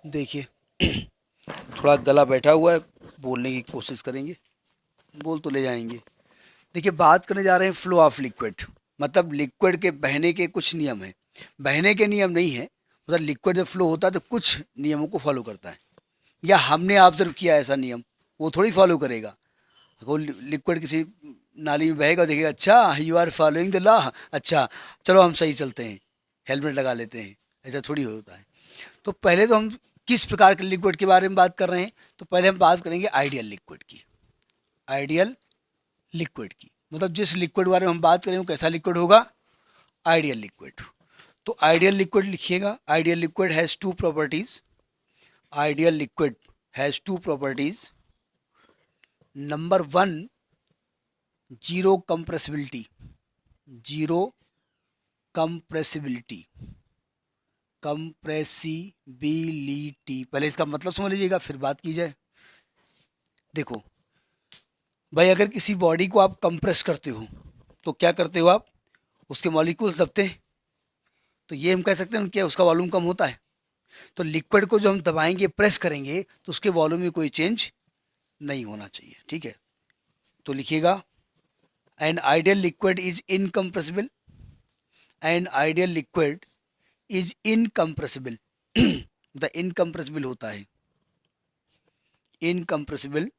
देखिए, थोड़ा गला बैठा हुआ है, बोलने की कोशिश करेंगे, बोल तो ले जाएंगे। देखिए, बात करने जा रहे हैं फ्लो ऑफ लिक्विड, मतलब लिक्विड के बहने के कुछ नियम हैं। बहने के नियम नहीं है, मतलब लिक्विड जब फ्लो होता है तो कुछ नियमों को फॉलो करता है, या हमने ऑब्जर्व किया ऐसा नियम, वो थोड़ी फॉलो करेगा। वो लिक्विड किसी नाली में बहेगा, देखेगा अच्छा you are following the law, अच्छा चलो हम सही चलते हैं, हेलमेट लगा लेते हैं, ऐसा थोड़ी होता है। तो पहले तो हम किस प्रकार के लिक्विड के बारे में बात कर रहे हैं, तो पहले हम बात करेंगे आइडियल लिक्विड की। आइडियल लिक्विड की मतलब जिस लिक्विड के बारे में हम बात करें वो कैसा लिक्विड होगा, आइडियल लिक्विड। तो आइडियल लिक्विड लिखिएगा, ideal liquid has two properties. Ideal liquid has two properties. Number one, zero compressibility. Zero compressibility. Compressibility, पहले इसका मतलब समझ लीजिएगा फिर बात की जाए। देखो भाई, अगर किसी बॉडी को आप कंप्रेस करते हो तो क्या करते हो आप, उसके मॉलिक्यूल्स दबते हैं, तो ये हम कह सकते हैं क्या उसका वॉल्यूम कम होता है। तो लिक्विड को जो हम दबाएंगे, प्रेस करेंगे, तो उसके वॉल्यूम में कोई चेंज नहीं होना चाहिए, ठीक है। तो लिखिएगा, an ideal liquid is incompressible. An ideal liquid is incompressible the incompressible होता है, incompressible,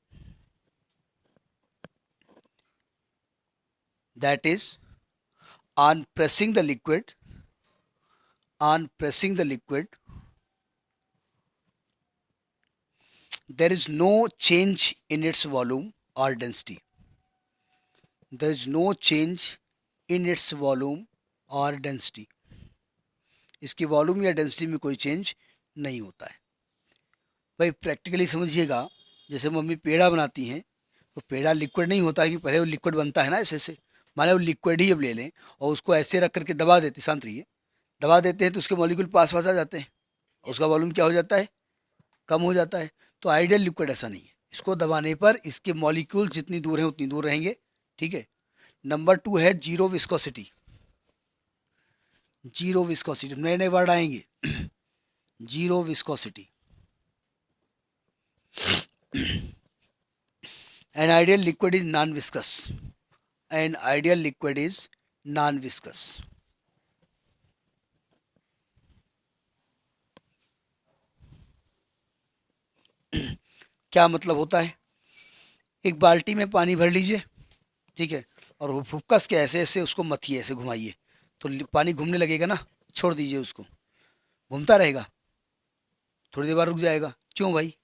that is on pressing the liquid, on pressing the liquid, there is no change in its volume or density. There is no change in its volume or density. इसकी volume या density में कोई change नहीं होता है। भाई practically समझिएगा, जैसे मम्मी पेड़ा बनाती हैं, तो पेड़ा लिक्विड नहीं होता है कि पहले वो लिक्विड बनता है ना ऐसे ऐसे, माने वो लिक्विड ही अब ले लें और उसको ऐसे रख करके दबा देते, शांत रहिए, दबा देते हैं तो उसके मॉलिक्यूल पास पास आ जाते हैं, उसका वॉल्यूम क्या हो जाता है, कम हो जाता है। तो आइडियल लिक्विड ऐसा नहीं है, इसको दबाने पर इसके मॉलिक्यूल जितनी दूर हैं उतनी दूर रहेंगे, ठीक है। नंबर टू है जीरो विस्कोसिटी। जीरो विस्कोसिटी, नए नए वर्ड आएंगे zero viscosity. An ideal liquid is non viscous. An ideal liquid is non viscous. क्या मतलब होता है, एक बाल्टी में पानी भर लीजिए, ठीक है, और वो फुक्कस के ऐसे ऐसे उसको मथिए, ऐसे घुमाइए, तो पानी घूमने लगेगा ना, छोड़ दीजिए उसको, घूमता रहेगा, थोड़ी देर बाद रुक जाएगा। क्यों भाई,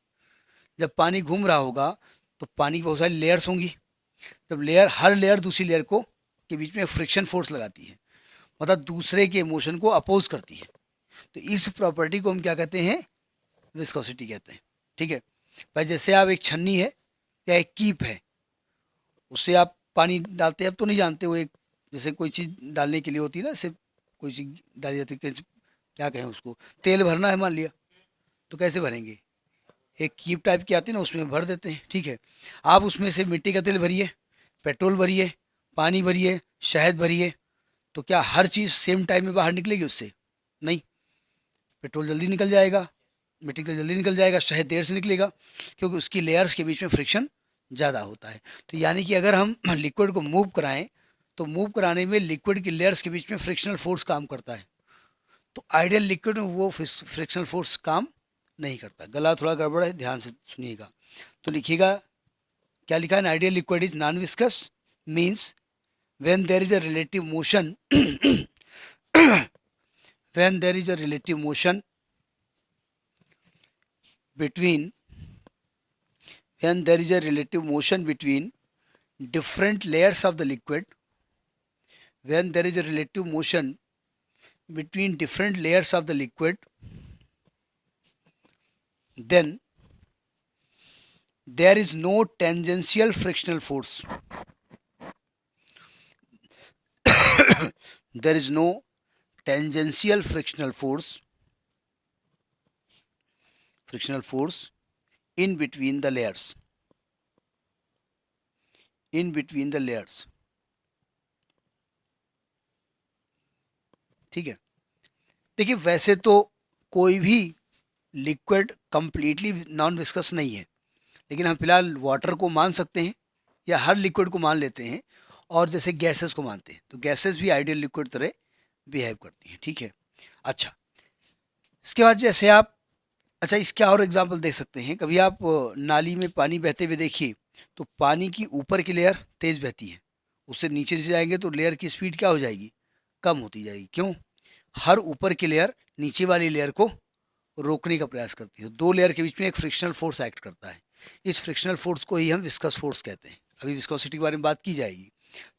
जब पानी घूम रहा होगा तो पानी की बहुत सारी लेयर्स होंगी, जब लेयर, हर लेयर दूसरी लेयर को के बीच में फ्रिक्शन फोर्स लगाती है, मतलब दूसरे के मोशन को अपोज करती है। तो इस प्रॉपर्टी को हम क्या कहते हैं, विस्कोसिटी कहते हैं, ठीक है। भाई जैसे आप एक छन्नी है या एक कीप है, उससे आप पानी डालते हैं, अब तो नहीं जानते हो, एक जैसे कोई चीज़ डालने के लिए होती है ना, जैसे कोई चीज़ डाली जाती है, क्या कहें उसको, तेल भरना है मान लिया, तो कैसे भरेंगे, एक कीप टाइप की आती है ना, उसमें भर देते हैं, ठीक है। आप उसमें से मिट्टी का तेल भरिए, पेट्रोल भरिए, पानी भरिए, शहद भरिए, तो क्या हर चीज़ सेम टाइम में बाहर निकलेगी उससे, नहीं। पेट्रोल जल्दी निकल जाएगा, मिट्टी का तेल जल्दी निकल जाएगा, शहद देर से निकलेगा, क्योंकि उसकी लेयर्स के बीच में फ्रिक्शन ज़्यादा होता है। तो यानी कि अगर हम लिक्विड को मूव कराएं, तो मूव कराने में लिक्विड की लेयर्स के बीच में फ्रिक्शनल फोर्स काम करता है। तो आइडियल लिक्विड में वो फ्रिक्शनल फोर्स काम नहीं करता। गला थोड़ा गड़बड़ है, ध्यान से सुनिएगा। तो लिखिएगा, क्या लिखा है, ideal liquid is non viscous, means when there is a relative motion when there is a relative motion between when there is a relative motion between different layers of the liquid, when there is a relative motion between different layers of the liquid, then there is no tangential frictional force. There is no tangential frictional force in between the layers, in between the layers, ठीक है। देखिए वैसे तो कोई भी liquid completely non viscous नहीं है, लेकिन हम फिलहाल वाटर को मान सकते हैं या हर लिक्विड को मान लेते हैं, और जैसे गैसेस को मानते हैं, तो गैसेस भी आइडियल लिक्विड तरह बिहेव करती हैं, ठीक है। अच्छा, इसके बाद जैसे आप, अच्छा इसके और एग्जांपल देख सकते हैं, कभी आप नाली में पानी बहते हुए देखिए, तो पानी की ऊपर की लेयर तेज़ बहती है, उससे नीचे नीचे जाएंगे तो लेयर की स्पीड क्या हो जाएगी, कम होती जाएगी। क्यों? हर ऊपर की लेयर नीचे वाली लेयर को रोकने का प्रयास करती है। दो लेयर के बीच में एक फ्रिक्शनल फोर्स एक्ट करता है, इस फ्रिक्शनल फोर्स को ही हम विस्कस फोर्स कहते हैं। अभी विस्कोसिटी के बारे में बात की जाएगी।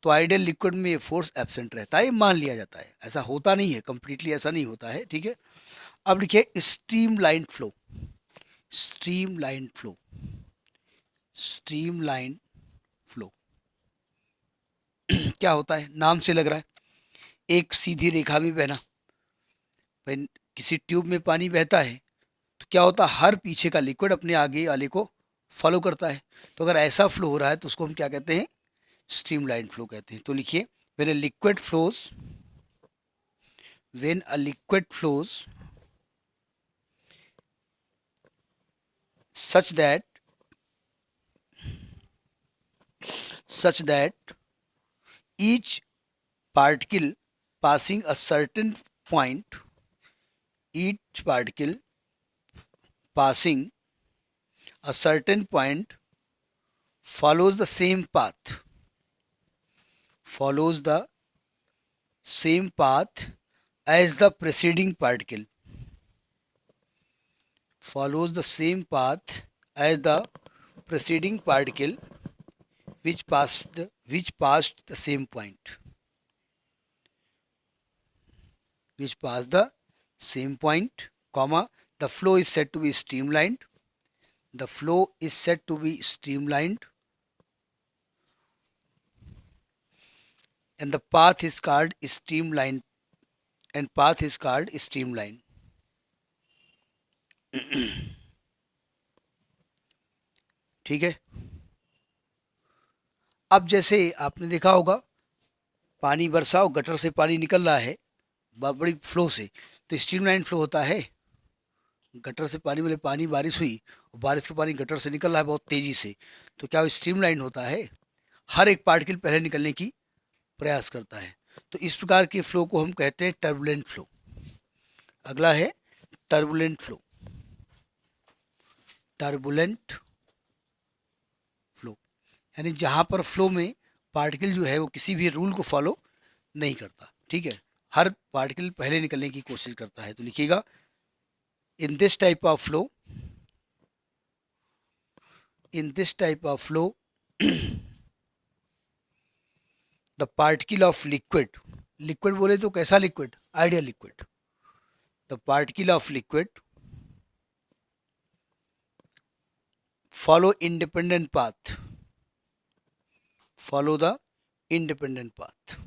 तो आइडियल लिक्विड में ये फोर्स एब्सेंट रहता है, मान लिया जाता है, ऐसा होता नहीं है, कंप्लीटली ऐसा नहीं होता है, ठीक है। अब लिखिए streamline flow. Streamline flow, streamline flow क्या होता है, नाम से लग रहा है एक सीधी रेखा में बहना। भाई किसी ट्यूब में पानी बहता है तो क्या होता है, हर पीछे का लिक्विड अपने आगे वाले को फॉलो करता है। तो अगर ऐसा फ्लो हो रहा है तो उसको हम क्या कहते हैं, स्ट्रीमलाइन फ्लो कहते हैं। तो लिखिए when a liquid flows, when a liquid flows such that each particle passing a certain point, each particle passing a certain point follows the same path, follows the same path as the preceding particle, follows the same path as the preceding particle which passed the same point, which passed the same point, comma, the flow is said to be streamlined, the flow is said to be streamlined, and the path is called streamlined, and path is called streamline. ठीक है। अब जैसे आपने देखा होगा, पानी बरसा और गटर से पानी निकल रहा है बड़ी फ्लो से, तो स्ट्रीमलाइन फ्लो होता है। गटर से पानी, मतलब पानी बारिश हुई और बारिश का पानी गटर से निकल रहा है बहुत तेज़ी से, तो क्या वो स्ट्रीमलाइन होता है, हर एक पार्टिकल पहले निकलने की प्रयास करता है। तो इस प्रकार के फ्लो को हम कहते हैं टर्बुलेंट फ्लो। अगला है टर्बुलेंट फ्लो। टर्बुलेंट फ्लो यानी जहाँ पर फ्लो में पार्टिकल जो है वो किसी भी रूल को फॉलो नहीं करता, ठीक है, हर पार्टिकल पहले निकलने की कोशिश करता है। तो लिखिएगा in this type of flow, in this type of flow the particle of liquid, liquid बोले तो कैसा liquid, ideal liquid, the particle of liquid follow independent path, follow the independent path,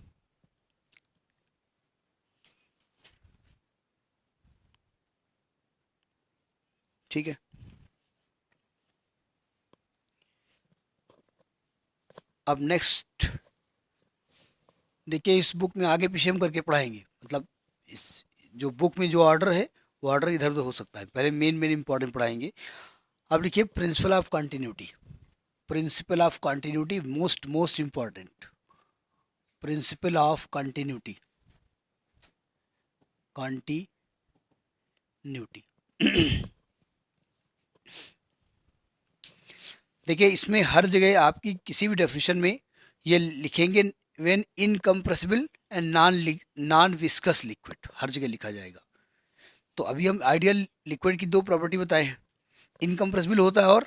ठीक है। अब नेक्स्ट देखिए, इस बुक में आगे पीछे हम करके पढ़ाएंगे, मतलब इस जो बुक में जो ऑर्डर है वो ऑर्डर इधर उधर हो सकता है, पहले मेन इंपॉर्टेंट पढ़ाएंगे। अब लिखिए principle of continuity. Principle of continuity most important. Principle of continuity, continuity देखिए इसमें हर जगह आपकी किसी भी डेफिनेशन में ये लिखेंगे when incompressible and non viscous liquid, हर जगह लिखा जाएगा। तो अभी हम आइडियल लिक्विड की दो प्रॉपर्टी बताए हैं, इनकम्प्रेसिबल होता है और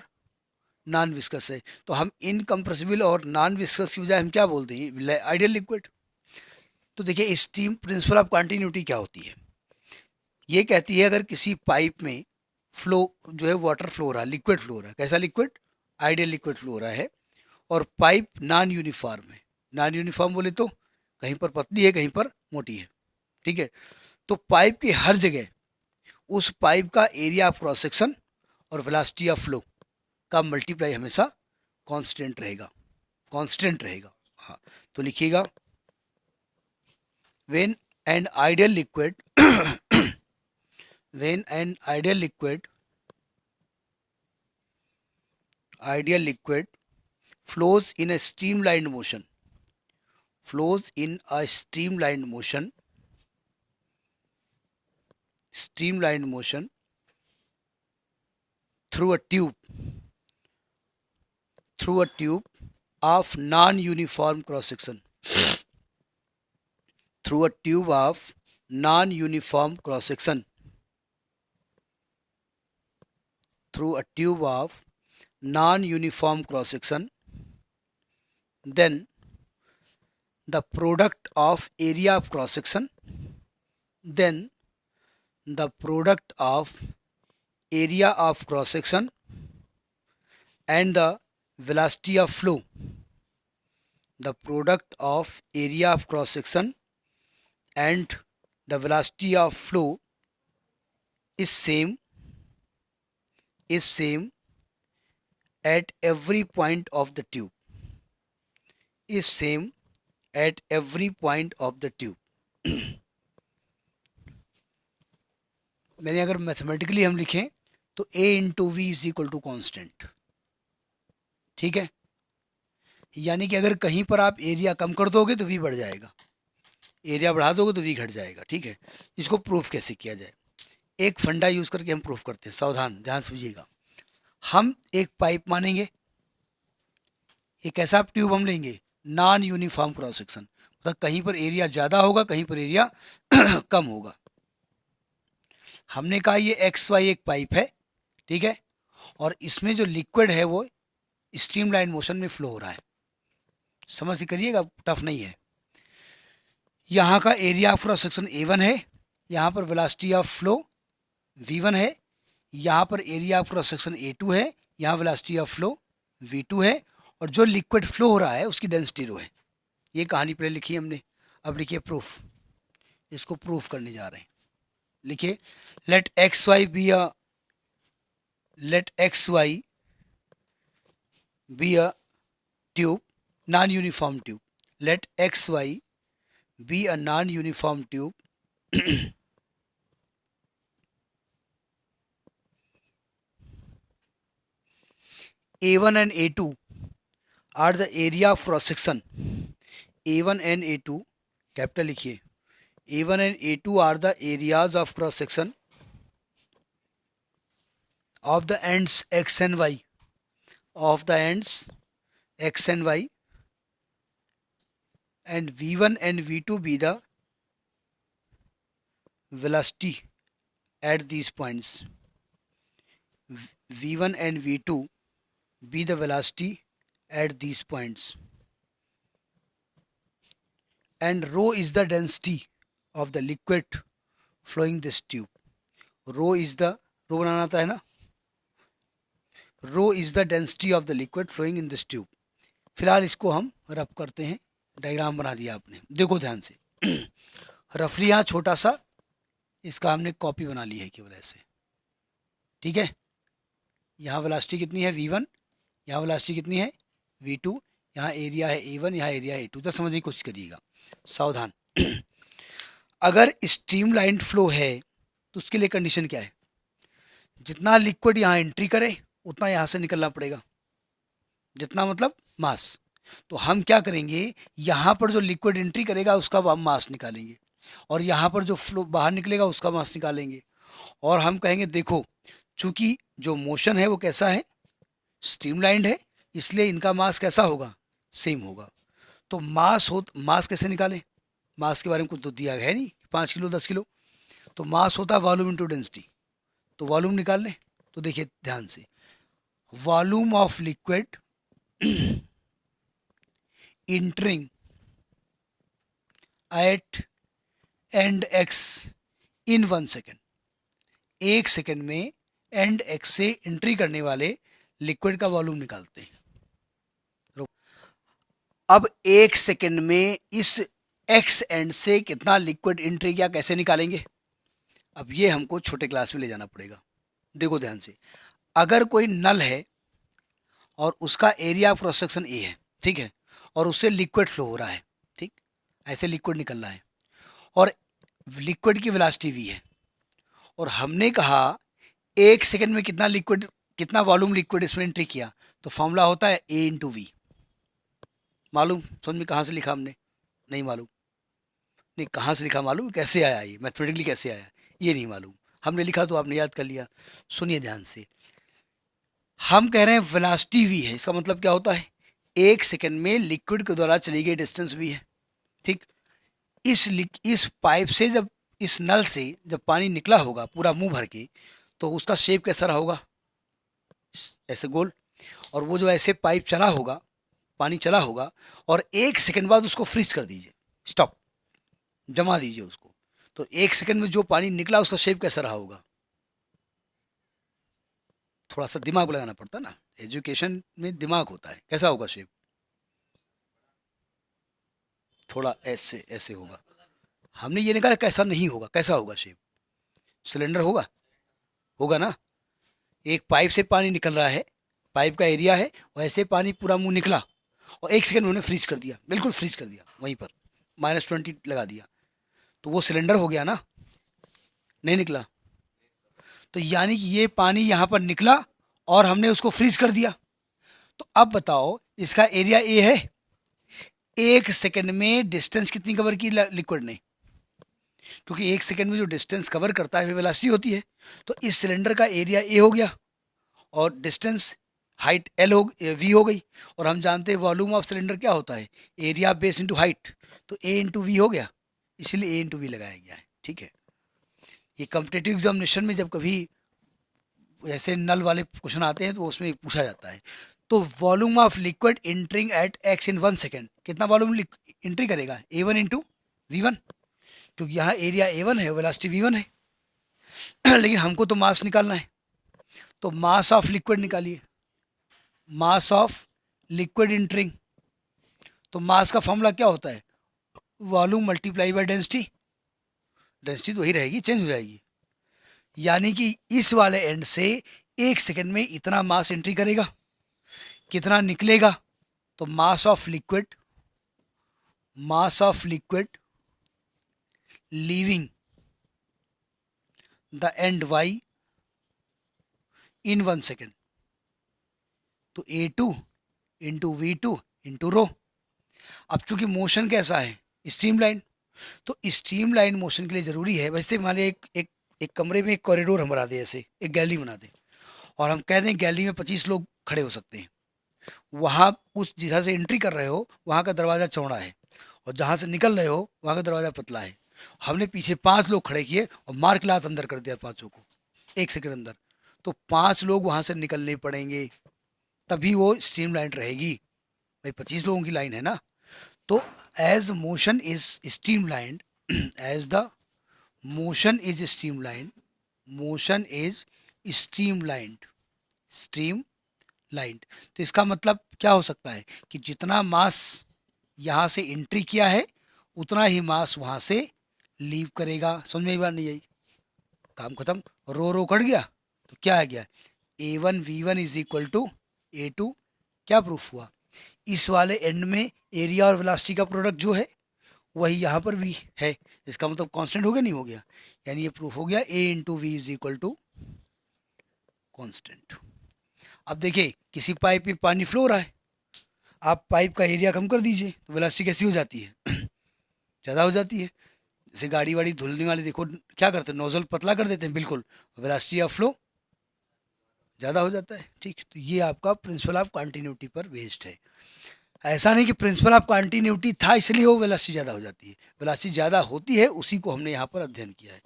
नॉन विस्कस है। तो हम इनकम्प्रेसिबल और नॉन विस्कस की बजाय हम क्या बोलते हैं, आइडियल लिक्विड। तो देखिए स्टीम प्रिंसिपल ऑफ कंटिन्यूटी क्या होती है, ये कहती है अगर किसी पाइप में फ्लो जो है वाटर फ्लो हो रहा है, लिक्विड फ्लो हो रहा है, कैसा लिक्विड, आइडियल लिक्विड फ्लो हो रहा है, और पाइप नॉन यूनिफॉर्म है। नॉन यूनिफॉर्म बोले तो कहीं पर पतली है कहीं पर मोटी है, ठीक है। तो पाइप की हर जगह उस पाइप का एरिया ऑफ क्रॉस सेक्शन और वेलोसिटी ऑफ फ्लो का मल्टीप्लाई हमेशा कांस्टेंट रहेगा, कांस्टेंट रहेगा। हाँ, तो लिखिएगा when an ideal liquid when an ideal liquid flows in a streamlined motion, flows in a streamlined motion through a tube of non-uniform cross section, through a tube of non-uniform cross section, through a tube of non-uniform cross section, then the product of area of cross section, then the product of area of cross section and the velocity of flow, the product of area of cross section and the velocity of flow is same at every point of the tube, is same at every point of the tube. मैंने अगर mathematically हम लिखें तो a into v is equal to constant, ठीक है। यानी कि अगर कहीं पर आप एरिया कम कर दोगे तो v बढ़ जाएगा, एरिया बढ़ा दोगे तो v घट जाएगा, ठीक है। इसको प्रूफ कैसे किया जाए, एक फंडा यूज करके हम प्रूफ करते हैं। सावधान, ध्यान से समझिएगा। हम एक पाइप मानेंगे, एक ऐसा ट्यूब हम लेंगे नॉन यूनिफॉर्म क्रॉस सेक्शन, मतलब कहीं पर एरिया ज़्यादा होगा, कहीं पर एरिया कम होगा। हमने कहा ये एक्स वाई एक पाइप है, ठीक है, और इसमें जो लिक्विड है वो स्ट्रीमलाइन मोशन में फ्लो हो रहा है। समझ के करिएगा, टफ नहीं है। यहाँ का area of cross section A1 है, यहाँ पर वेलोसिटी ऑफ फ्लो V1 है, यहाँ पर area of cross section A2 है, यहाँ वेलोसिटी ऑफ फ्लो V2 है, और जो लिक्विड फ्लो हो रहा है उसकी डेंसिटी रो है। ये कहानी पहले लिखी हमने, अब लिखिए प्रूफ। इसको प्रूफ करने जा रहे हैं। लिखिए let x y be a tube, non uniform tube. Let x y be a non uniform tube A1 and A2 are the area of cross section. A1 and A2 capital लिखिए, A1 and A2 are the areas of cross section of the ends x and y, of the ends x and y, and V1 and V2 be the velocity at these points. V1 and V2 be the velocity at these points, and rho is the density of the liquid flowing this tube. Rho बनाना आता है ना, rho is the density of the liquid flowing in this tube. फिलहाल इसको हम rough करते हैं, diagram बना दिया आपने, देखो ध्यान से। रफली यहाँ छोटा सा इसका हमने कॉपी बना ली है केवल ऐसे, ठीक है। यहाँ वेलोसिटी कितनी है V1, यहाँ वेलोसिटी कितनी है V2, यहाँ एरिया है A1, यहाँ एरिया है A2। तो समझने की कोशिश करिएगा, सावधान। अगर स्ट्रीमलाइन फ्लो है तो उसके लिए कंडीशन क्या है, जितना लिक्विड यहाँ एंट्री करे उतना यहाँ से निकलना पड़ेगा, जितना मतलब मास। तो हम क्या करेंगे, यहाँ पर जो लिक्विड एंट्री करेगा उसका हम मास निकालेंगे, और यहाँ पर जो फ्लो बाहर निकलेगा उसका मास निकालेंगे, और हम कहेंगे देखो चूंकि जो मोशन है वो कैसा है, स्ट्रीमलाइंड है, इसलिए इनका मास कैसा होगा, सेम होगा। तो मास कैसे निकालें, मास के बारे में कुछ तो दिया है नहीं, 5 किलो 10 किलो, तो मास होता है वॉल्यूम इंटू डेंसिटी। तो वॉल्यूम निकाल लें। तो देखिए ध्यान से, volume of liquid entering at end x in 1 second, 1 second में एंड एक्स से एंट्री करने वाले लिक्विड का वॉल्यूम निकालते हैं। अब 1 सेकेंड में इस एक्स एंड से कितना लिक्विड एंट्री किया, कैसे निकालेंगे। अब ये हमको छोटे क्लास में ले जाना पड़ेगा। देखो ध्यान से, अगर कोई नल है और उसका area of cross section A है, ठीक है, और उससे लिक्विड फ्लो हो रहा है, ठीक, ऐसे लिक्विड निकल रहा है, और लिक्विड की वेलोसिटी v है, और हमने कहा 1 सेकंड में कितना वॉल्यूम लिक्विड इसमें एंट्री किया, तो फॉर्मूला होता है A इंटू वी। मालूम समझ में कहाँ से लिखा हमने? नहीं मालूम। नहीं, कहाँ से लिखा मालूम, कैसे आया ये मैथमेटिकली कैसे आया ये नहीं मालूम। हमने लिखा तो आपने याद कर लिया। सुनिए ध्यान से, हम कह रहे हैं वेलोसिटी v है, इसका मतलब क्या होता है? 1 सेकंड में लिक्विड के द्वारा चली गई डिस्टेंस v है। ठीक, इस पाइप से जब इस नल से जब पानी निकला होगा पूरा मुंह भर के, तो उसका शेप कैसा रहा होगा? ऐसे गोल। और वो जो ऐसे पाइप चला होगा, पानी चला होगा, और 1 सेकंड बाद उसको फ्रीज कर दीजिए, स्टॉप, जमा दीजिए उसको, तो 1 सेकंड में जो पानी निकला उसका शेप कैसा रहा होगा? थोड़ा सा दिमाग लगाना पड़ता ना, एजुकेशन में दिमाग होता है। कैसा होगा शेप? थोड़ा ऐसे ऐसे होगा। हमने ये नहीं कहा कैसा नहीं होगा, कैसा होगा शेप? सिलेंडर होगा, होगा ना। एक पाइप से पानी निकल रहा है, पाइप का एरिया है, वैसे पानी पूरा मुंह निकला और 1 सेकंड उन्होंने फ्रीज कर दिया, बिल्कुल फ्रीज कर दिया, वहीं पर -20 लगा दिया, तो वो सिलेंडर हो गया ना, नहीं निकला। तो यानी कि ये पानी यहाँ पर निकला और हमने उसको फ्रीज कर दिया। तो अब बताओ इसका एरिया ए है। 1 सेकंड में डिस्टेंस कितनी कवर की लिक्विड ने? क्योंकि 1 सेकंड में जो डिस्टेंस कवर करता है वो वेलोसिटी होती है। तो इस सिलेंडर का एरिया ए हो गया और डिस्टेंस हाइट एल हो वी हो गई। और हम जानते हैं वॉल्यूम ऑफ सिलेंडर क्या होता है? एरिया बेस इंटू हाइट, तो ए इंटू वी हो गया, इसलिए ए इंटू वी लगाया गया है। ठीक है, ये कॉम्पिटिटिव एग्जामिनेशन में जब कभी ऐसे नल वाले क्वेश्चन आते हैं तो उसमें पूछा जाता है। तो volume of liquid entering at x in 1 second, कितना वॉल्यूम एंट्री करेगा? A1 इंटू V1, क्योंकि यहाँ एरिया A1 है, वेलोसिटी V1 है। लेकिन हमको तो मास निकालना है, तो मास ऑफ लिक्विड निकालिए, मास ऑफ लिक्विड एंटरिंग। तो मास का फॉर्मूला क्या होता है? Volume multiply by density. Density तो वही रहेगी, चेंज हो जाएगी। यानी कि इस वाले एंड से 1 सेकंड में इतना मास एंट्री करेगा, कितना निकलेगा? तो mass of liquid leaving the end y in 1 second, तो A2 into V2 into rho. अब चूंकि मोशन कैसा है? स्ट्रीमलाइन, तो स्ट्रीमलाइन मोशन के लिए जरूरी है, वैसे मान लीजिए एक कमरे में एक कॉरिडोर हम बना दें, ऐसे एक गैलरी बना दें, और हम कह दें गैलरी में 25 लोग खड़े हो सकते हैं। वहाँ उस जहाँ से एंट्री कर रहे हो वहाँ का दरवाज़ा चौड़ा है, और जहाँ से निकल रहे हो वहाँ का दरवाज़ा पतला है। हमने पीछे 5 लोग खड़े किए और मार के लात अंदर कर दिया 5 को 1 सेकंड अंदर, तो 5 लोग वहाँ से निकलने पड़ेंगे, तभी वो स्ट्रीम लाइन रहेगी। भाई 25 लोगों की लाइन है ना। तो as motion is streamlined, as the motion is streamlined, motion is streamlined, streamlined. तो इसका मतलब क्या हो सकता है कि जितना मास यहाँ से एंट्री किया है उतना ही मास वहाँ से लीव करेगा। समझ में बात नहीं आई? काम खत्म। रो कट गया तो क्या आ गया? A1 V1 is equal to A2। क्या प्रूफ हुआ? इस वाले एंड में एरिया और वेलोसिटी का प्रोडक्ट जो है वही यहाँ पर भी है, इसका मतलब कांस्टेंट हो गया, नहीं हो गया? यानी ये प्रूफ हो गया A into v is equal to constant. अब देखिए किसी पाइप में पानी फ्लो रहा है, आप पाइप का एरिया कम कर दीजिए तो वेलोसिटी कैसी हो जाती है? ज़्यादा हो जाती है। जैसे गाड़ी वाड़ी धुलने वाले देखो क्या करते हैं, नोजल पतला कर देते हैं बिल्कुल, वेलोसिटी ऑफ फ्लो ज़्यादा हो जाता है। ठीक, तो ये आपका प्रिंसिपल ऑफ कंटिन्यूटी पर बेस्ड है। ऐसा नहीं कि प्रिंसिपल ऑफ कंटिन्यूटी था इसलिए वो वेलोसिटी ज़्यादा हो जाती है। वेलोसिटी ज़्यादा होती है, उसी को हमने यहाँ पर अध्ययन किया है।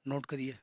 नोट करिए।